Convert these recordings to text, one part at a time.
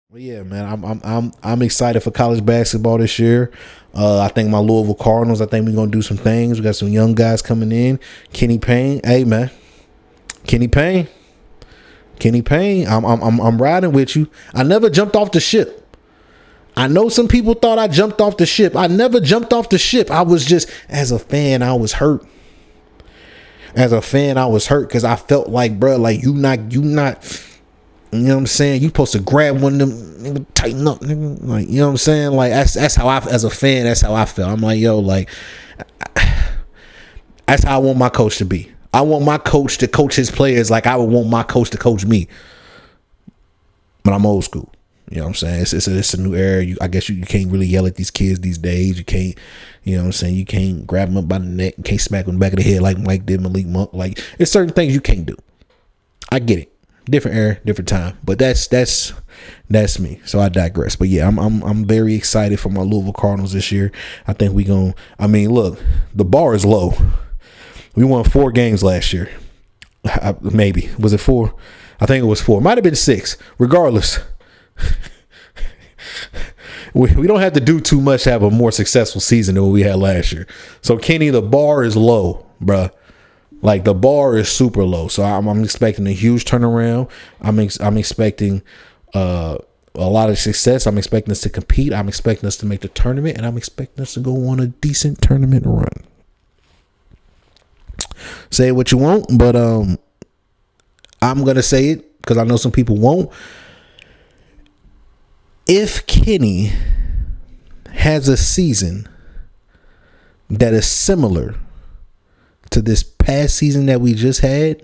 Well, yeah, man, I'm excited for college basketball this year. I think my Louisville Cardinals. I think we're gonna do some things. We got some young guys coming in. Kenny Payne, hey man, Kenny Payne, Kenny Payne. I'm riding with you. I never jumped off the ship. I know some people thought I jumped off the ship. I never jumped off the ship. I was just, as a fan, I was hurt. As a fan, I was hurt because I felt like, bro, like you not. You know what I'm saying? You supposed to grab one of them, nigga, tighten up, nigga. Like, you know what I'm saying? Like that's how I, as a fan, that's how I felt. I'm like, yo, like that's how I want my coach to be. I want my coach to coach his players like I would want my coach to coach me. But I'm old school. You know what I'm saying? It's a new era. I guess you can't really yell at these kids these days. You can't, you know what I'm saying? You can't grab them up by the neck. You can't smack them in the back of the head like Mike did Malik Monk. Like, there's certain things you can't do. I get it. Different era, different time. But that's me. So I digress. But yeah, I'm very excited for my Louisville Cardinals this year. I think we gonna. I mean, look, the bar is low. We won 4 games last year. Maybe was it 4? I think it was 4. Might have been 6. Regardless, we don't have to do too much to have a more successful season than what we had last year. So Kenny, the bar is low, bruh. Like, the bar is super low. So I'm expecting a huge turnaround. I'm expecting a lot of success. I'm expecting us to compete. I'm expecting us to make the tournament, and I'm expecting us to go on a decent tournament run. Say what you want, but I'm gonna say it because I know some people won't. If Kenny has a season that is similar to this past season that we just had,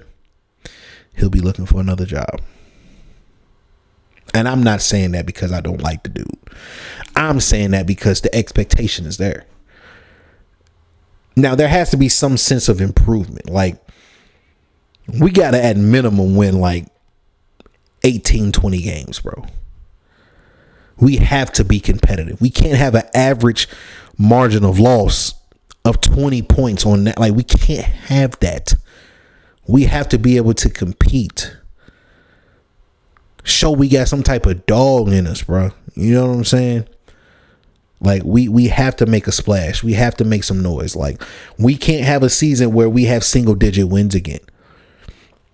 he'll be looking for another job. And I'm not saying that because I don't like the dude. I'm saying that because the expectation is there. Now, there has to be some sense of improvement. Like, we got to at minimum win like 18, 20 games, bro. We have to be competitive. We can't have an average margin of loss of 20 points on that. Like, we can't have that. We have to be able to compete. Show we got some type of dog in us, bro. You know what I'm saying? Like, we have to make a splash. We have to make some noise. Like, we can't have a season where we have single digit wins again.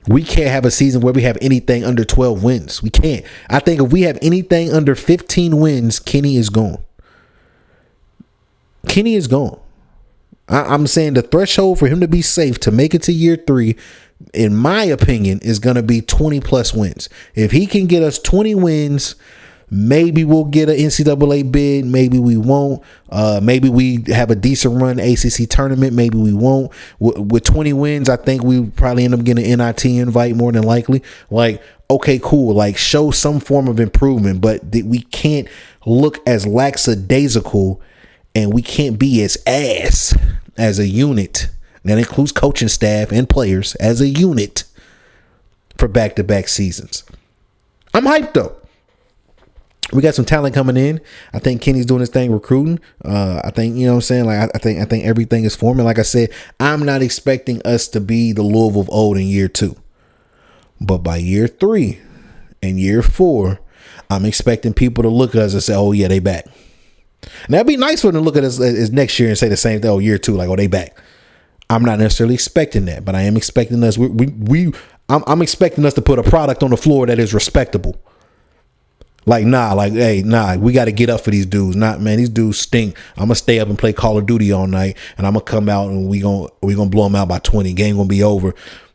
We can't have a season where we have anything under 12 wins. We can't. I think if we have anything under 15 wins, Kenny is gone. Kenny is gone. I'm saying the threshold for him to be safe to make it to year 3, in my opinion, is going to be 20 plus wins. If he can get us 20 wins, maybe we'll get an NCAA bid. Maybe we won't. Maybe we have a decent run ACC tournament. Maybe we won't. With 20 wins, I think we probably end up getting an NIT invite more than likely. Like, okay, cool. Like, show some form of improvement, but we can't look as lackadaisical, and we can't be as ass as a unit. That includes coaching staff and players as a unit for back-to-back seasons. I'm hyped though. We got some talent coming in. I think Kenny's doing his thing recruiting. I think, you know what I'm saying? Like, I think everything is forming. Like I said, I'm not expecting us to be the Louisville of old in year 2. But by year 3 and year 4, I'm expecting people to look at us and say, oh yeah, they back. And that'd be nice for them to look at us as next year and say the same thing, oh, year 2, like, oh, they back. I'm not necessarily expecting that, but I am expecting us. I'm expecting us to put a product on the floor that is respectable. Like, we got to get up for these dudes. Man, these dudes stink. I'm gonna stay up and play Call of Duty all night, and I'm gonna come out and we gonna blow them out by 20. Game gonna be over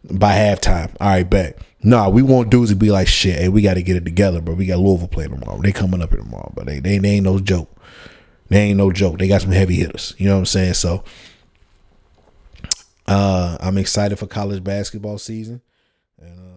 by halftime. All right, bet. We want dudes to be like, shit, hey, we got to get it together, bro. We got Louisville playing tomorrow. They coming up here tomorrow, but they ain't no joke. They ain't no joke. They got some heavy hitters. You know what I'm saying? So I'm excited for college basketball season. And